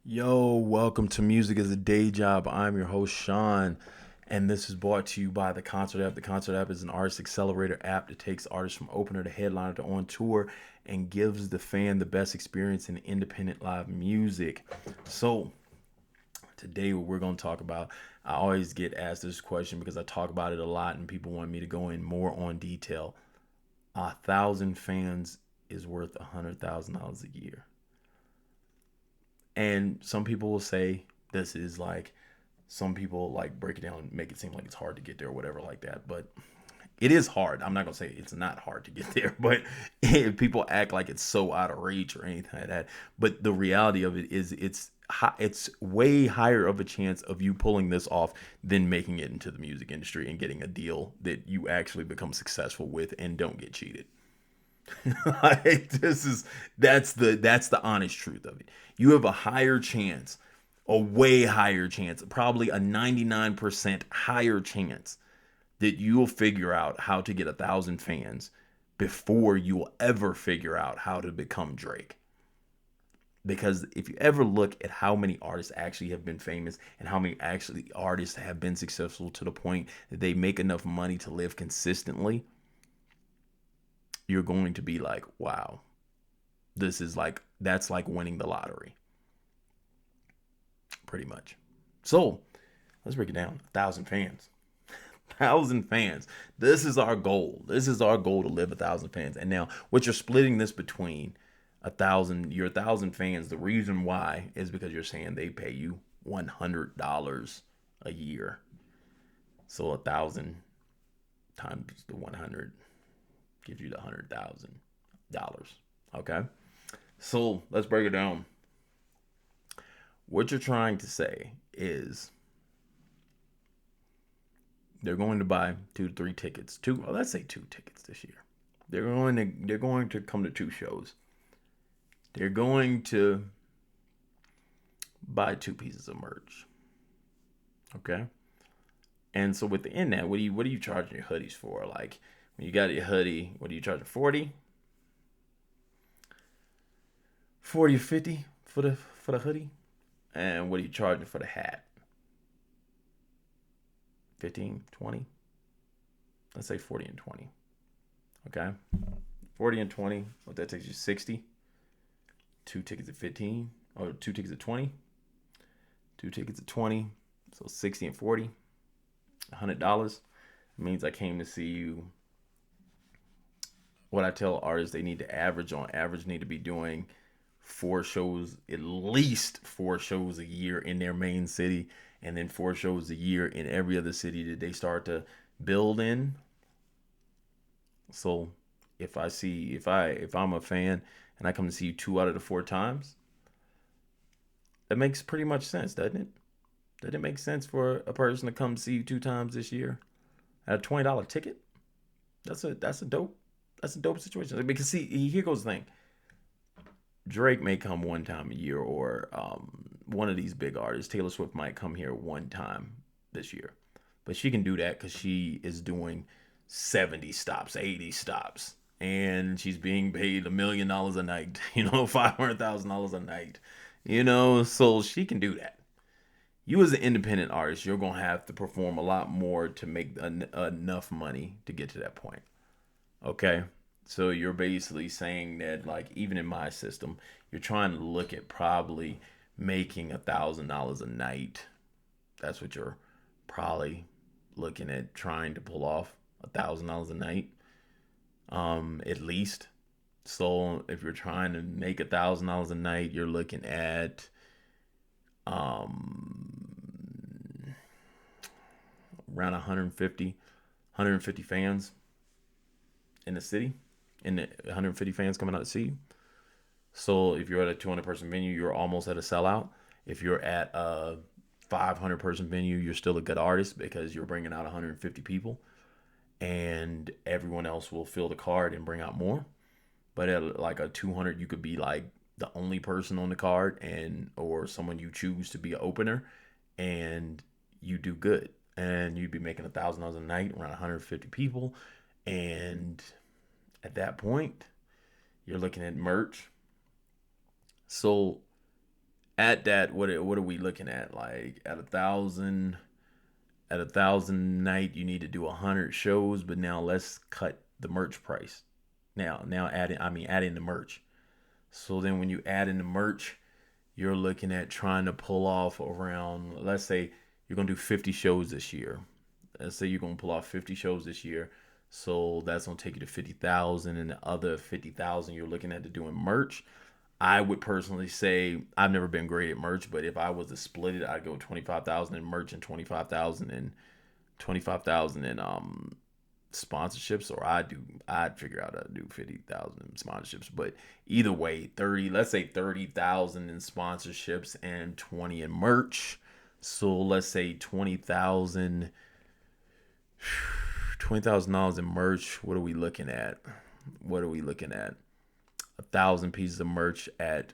Yo, welcome to Music as a Day Job. I'm your host, Sean, and this is brought to you by the Concert App. The Concert App is an artist accelerator app that takes artists from opener to headliner to on tour and gives the fan the best experience in independent live music. So, today, what we're going to talk about, I always get asked this question because I talk about it a lot and people want me to go in more on detail. 1,000 fans is worth $100,000 a year. And some people will say this is like, some people like break it down and make it seem like it's hard to get there or whatever like that. But it is hard. I'm not gonna say it's not hard to get there, but people act like it's so out of reach or anything like that. But the reality of it is, it's way higher of a chance of you pulling this off than making it into the music industry and getting a deal that you actually become successful with and don't get cheated. Like, that's the honest truth of it. You have a higher chance, a way higher chance, probably a 99% higher chance that you'll figure out how to get 1,000 fans before you'll ever figure out how to become Drake. Because if you ever look at how many artists actually have been famous and how many actually artists have been successful to the point that they make enough money to live consistently, you're going to be like, wow, that's like winning the lottery, pretty much. So let's break it down. 1,000 fans. 1,000 fans. This is our goal. This is our goal to live 1,000 fans. And now, what you're splitting this between your 1,000 fans. The reason why is because you're saying they pay you $100 a year. So 1,000 times the 100 gives you the $100,000. Okay. So let's break it down. What you're trying to say is they're going to buy 2 to 3 tickets. Let's say 2 tickets this year. They're going to come to 2 shows. They're going to buy 2 pieces of merch. Okay? And so within that, what are you charging your hoodies for? Like, when you got your hoodie, what are you charging? 40 or 50 for the hoodie? And what are you charging for the hat? 15, 20? Let's say 40 and 20. Okay? 40 and 20. What that takes you 60. 2 tickets at 15. Or 2 tickets at 20. 2 tickets at 20. So 60 and 40. $100. It means I came to see you. What I tell artists, they need to on average need to be doing 4 shows, at least 4 shows a year in their main city, and then 4 shows a year in every other city that they start to build in. So if I'm a fan and I come to see you 2 out of the 4 times, that makes pretty much sense, doesn't it? Doesn't it make sense for a person to come see you 2 times this year at a $20 ticket? That's a dope situation. Because see, here goes the thing. Drake may come one time a year, or one of these big artists, Taylor Swift, might come here one time this year. But she can do that because she is doing 70 stops, 80 stops, and she's being paid $1 million a night, $500,000 a night, so she can do that. You, as an independent artist, you're going to have to perform a lot more to make enough money to get to that point. Okay. So you're basically saying that, like, even in my system, you're trying to look at probably making $1,000 a night. That's what you're probably looking at trying to pull off, $1,000 a night, at least. So if you're trying to make $1,000 a night, you're looking at um around 150 fans in the city, and 150 fans coming out to see you. So if you're at a 200-person venue, you're almost at a sellout. If you're at a 500-person venue, you're still a good artist because you're bringing out 150 people, and everyone else will fill the card and bring out more. But at like a 200, you could be like the only person on the card, and or someone you choose to be an opener, and you do good, and you'd be making $1,000 a night around 150 people, and at that point, you're looking at merch. So at that, what are we looking at? Like at 1,000 night, you need to do 100 shows. But now let's cut the merch price. Now add in the merch. So then when you add in the merch, you're looking at trying to pull off around, let's say you're going to do 50 shows this year. Let's say you're going to pull off 50 shows this year. So that's going to take you to 50,000, and the other 50,000 you're looking at to doing merch. I would personally say I've never been great at merch, but if I was to split it, I'd go 25,000 in merch and 25,000 in sponsorships, or I'd figure out how to do 50,000 in sponsorships. But either way, let's say 30,000 in sponsorships and 20 in merch. So let's say $20,000 in merch. What are we looking at? 1,000 pieces of merch at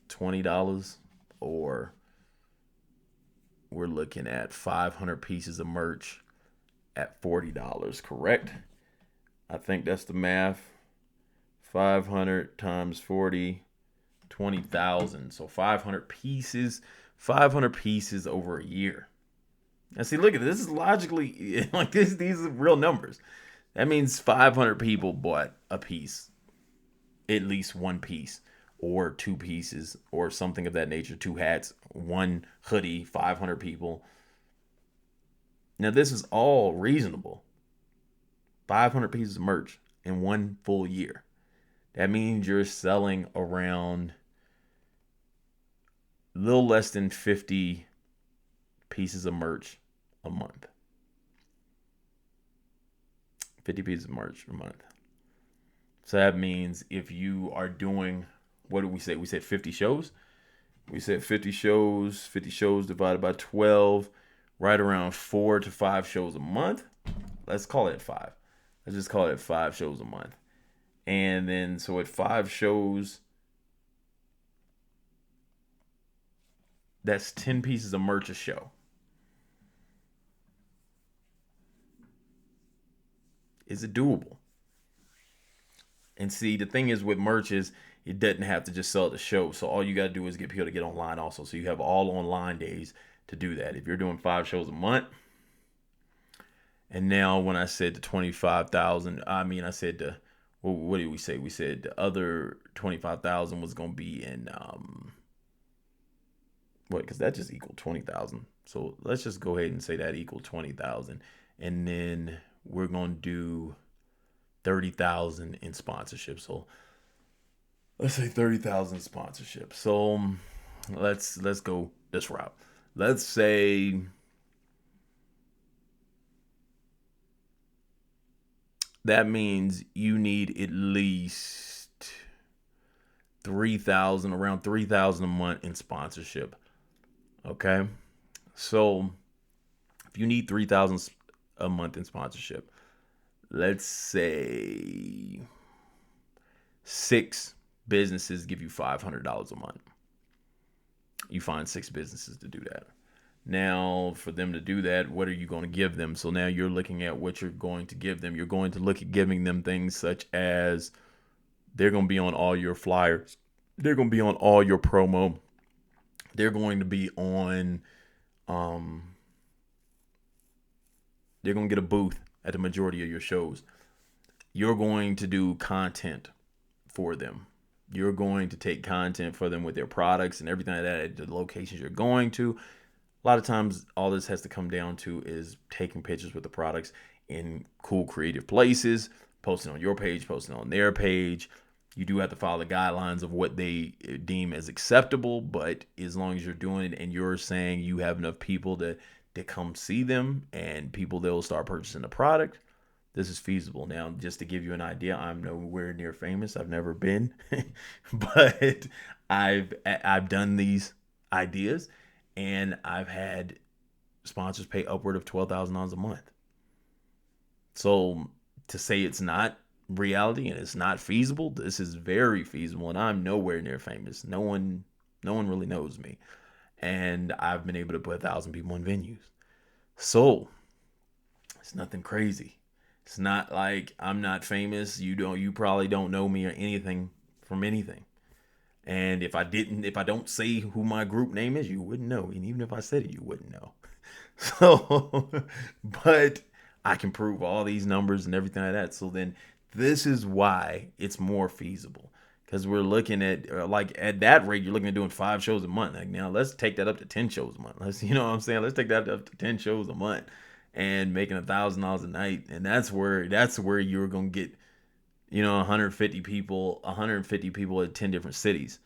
$20, or we're looking at 500 pieces of merch at $40, correct? I think that's the math. 500 times 40, 20,000. So 500 pieces over a year. Now see, look at this. This is logically like this. These are real numbers. That means 500 people bought a piece, at least one piece, or two pieces, or something of that nature. Two hats, one hoodie. 500 people. Now this is all reasonable. 500 pieces of merch in one full year. That means you're selling around a little less than 50 pieces of merch a month. 50 pieces of merch a month. So that means if you are doing, what did we say? We said 50 shows. We said 50 shows, 50 shows divided by 12, right around 4 to 5 shows a month. Let's call it 5. Let's just call it 5 shows a month. And then, so at 5 shows, that's 10 pieces of merch a show. Is it doable? And see, the thing is with merch is it doesn't have to just sell at the show. So all you got to do is get people to get online also. So you have all online days to do that. If you're doing 5 shows a month, and now when I said the 25,000, I said what did we say? We said the other 25,000 was going to be in, what? Because that just equaled 20,000. So let's just go ahead and say that equaled 20,000. And then we're going to do 30,000 in sponsorship. So let's say 30,000 sponsorship. So let's go this route. Let's say that means you need at least 3,000, around 3,000 a month in sponsorship. Okay? So if you need 3,000 a month in sponsorship, let's say 6 businesses give you $500 a month. You find 6 businesses to do that. Now, for them to do that, what are you going to give them? So now you're looking at what you're going to give them. You're going to look at giving them things such as they're going to be on all your flyers. They're going to be on all your promo. They're going to be on, they're going to get a booth at the majority of your shows. You're going to do content for them. You're going to take content for them with their products and everything like that at the locations you're going to. A lot of times, all this has to come down to is taking pictures with the products in cool, creative places, posting on your page, posting on their page. You do have to follow the guidelines of what they deem as acceptable, but as long as you're doing it and you're saying you have enough people to come see them and people that will start purchasing the product, this is feasible. Now, just to give you an idea, I'm nowhere near famous. I've never been, but I've done these ideas. And I've had sponsors pay upward of $12,000 a month. So to say it's not reality and it's not feasible, this is very feasible. And I'm nowhere near famous. No one really knows me. And I've been able to put 1,000 people in venues. So it's nothing crazy. It's not like I'm not famous. You probably don't know me or anything from anything. And if I don't say who my group name is, you wouldn't know. And even if I said it, you wouldn't know. So, but I can prove all these numbers and everything like that. So then this is why it's more feasible. Because we're looking at, like, at that rate, you're looking at doing 5 shows a month. Like, now let's take that up to 10 shows a month. Let's, you know what I'm saying? Let's take that up to 10 shows a month and making $1,000 a night. And that's where you're going to get, 150 people at 10 different cities.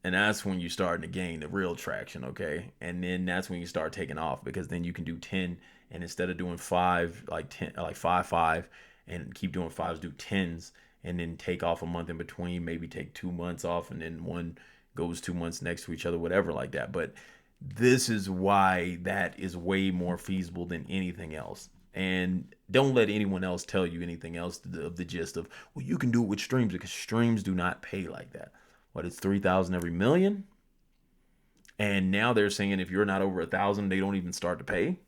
And that's when you start to gain the real traction, okay? And then that's when you start taking off, because then you can do 10, and instead of doing 5, like 10, like 5 and keep doing fives, do tens, and then take off a month in between, maybe take 2 months off, and then one goes 2 months next to each other, whatever, like that. But this is why that is way more feasible than anything else. And don't let anyone else tell you anything else of the gist of, well, you can do it with streams, because streams do not pay like that. What, it's 3,000 every million? And now they're saying if you're not over 1,000, they don't even start to pay.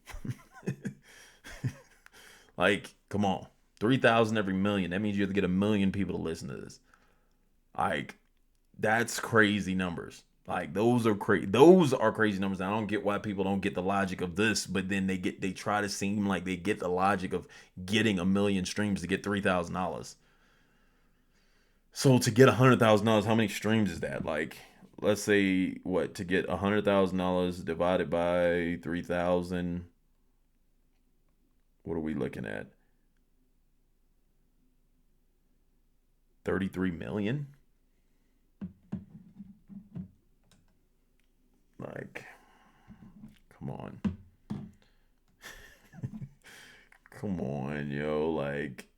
Like, come on, 3,000 every million. That means you have to get 1 million people to listen to this. Like, that's crazy numbers. Like, those are crazy. Those are crazy numbers. I don't get why people don't get the logic of this, but then they try to seem like they get the logic of getting 1 million streams to get $3,000. So to get $100,000, how many streams is that? Like, let's say what, to get $100,000 divided by 3,000. What are we looking at? 33 million. Like, come on, come on, yo. Like,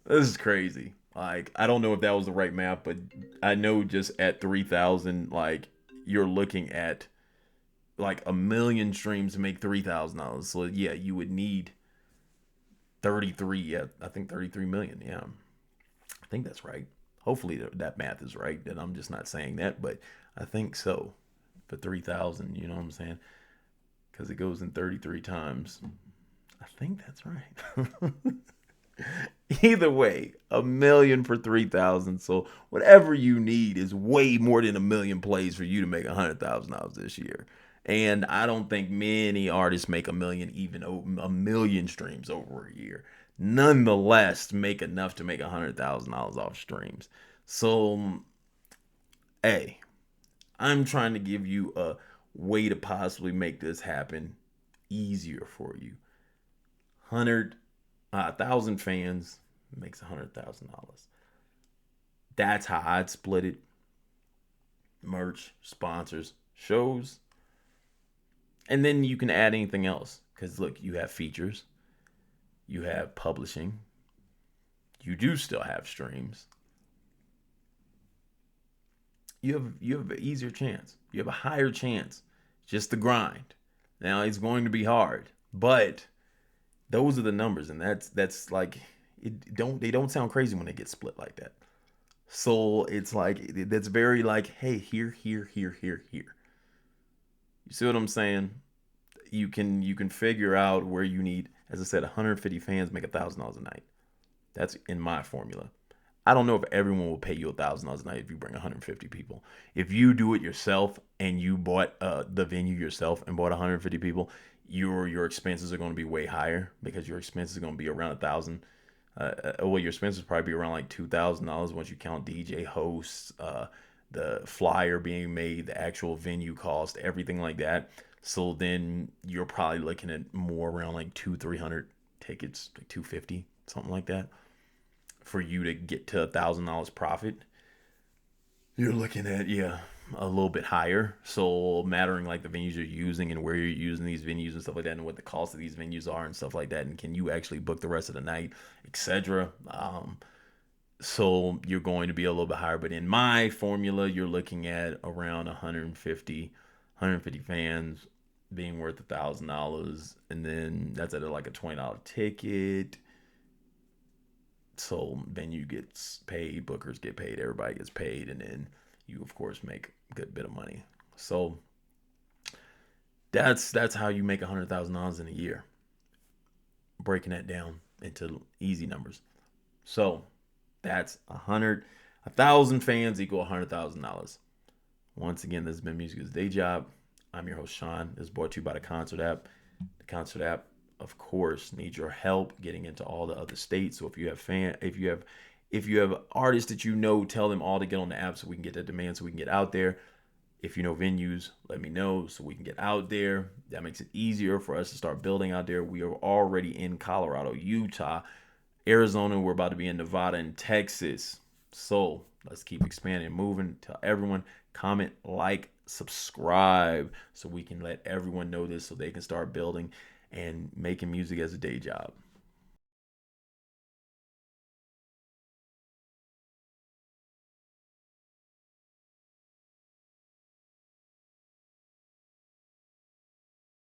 this is crazy. Like, I don't know if that was the right math, but I know just at 3,000, like, you're looking at like 1 million streams to make $3,000. So yeah, you would need 33. Yeah, I think 33 million. Yeah, I think that's right. Hopefully that math is right. That I'm just not saying that, but I think so. For 3,000, you know what I'm saying? Because it goes in 33 times. I think that's right. Either way, 1 million for 3,000. So whatever you need is way more than 1 million plays for you to make $100,000 this year. And I don't think many artists make 1 million, even 1 million streams over a year. Nonetheless, make enough to make $100,000 off streams. So, hey, I'm trying to give you a way to possibly make this happen easier for you. 1,000 fans makes $100,000. That's how I'd split it. Merch, sponsors, shows, and then you can add anything else. Because look, you have features, you have publishing, you do still have streams. You have an easier chance. You have a higher chance. Just the grind. Now it's going to be hard, but those are the numbers, and that's like, they don't sound crazy when they get split like that. So it's like, that's very like, hey, here, here, here, here, here. You see what I'm saying? You can figure out where you need, as I said, 150 fans make $1,000 a night. That's in my formula. I don't know if everyone will pay you $1,000 a night if you bring 150 people. If you do it yourself and you bought the venue yourself and bought 150 people, your expenses are going to be way higher, because your expenses are going to be around 1,000. Well, your expenses probably be around like $2,000 once you count DJ hosts, the flyer being made, the actual venue cost, everything like that. So then you're probably looking at more around like 300 tickets, like 250, something like that, for you to get to $1,000 profit. You're looking at, yeah, a little bit higher. So mattering like the venues you're using and where you're using these venues and stuff like that, and what the cost of these venues are and stuff like that, and can you actually book the rest of the night, etc. So you're going to be a little bit higher. But in my formula, you're looking at around 150 fans being worth $1,000, and then that's at like a $20 ticket. So venue gets paid, bookers get paid, everybody gets paid, and then you of course make a good bit of money. So that's how you make $100,000 in a year. Breaking that down. into easy numbers. So that's 1,000 fans equal $100,000. Once again, this has been Music is Day Job. I'm your host, Sean. This is brought to you by the Concert app. The Concert app, of course, needs your help getting into all the other states. So if you have artists that you know, tell them all to get on the app so we can get that demand, so we can get out there. If you know venues, let me know so we can get out there. That makes it easier for us to start building out there. We are already in Colorado, Utah, Arizona. We're about to be in Nevada and Texas. So let's keep expanding and moving. Tell everyone, comment, like, subscribe so we can let everyone know this so they can start building and making music as a day job.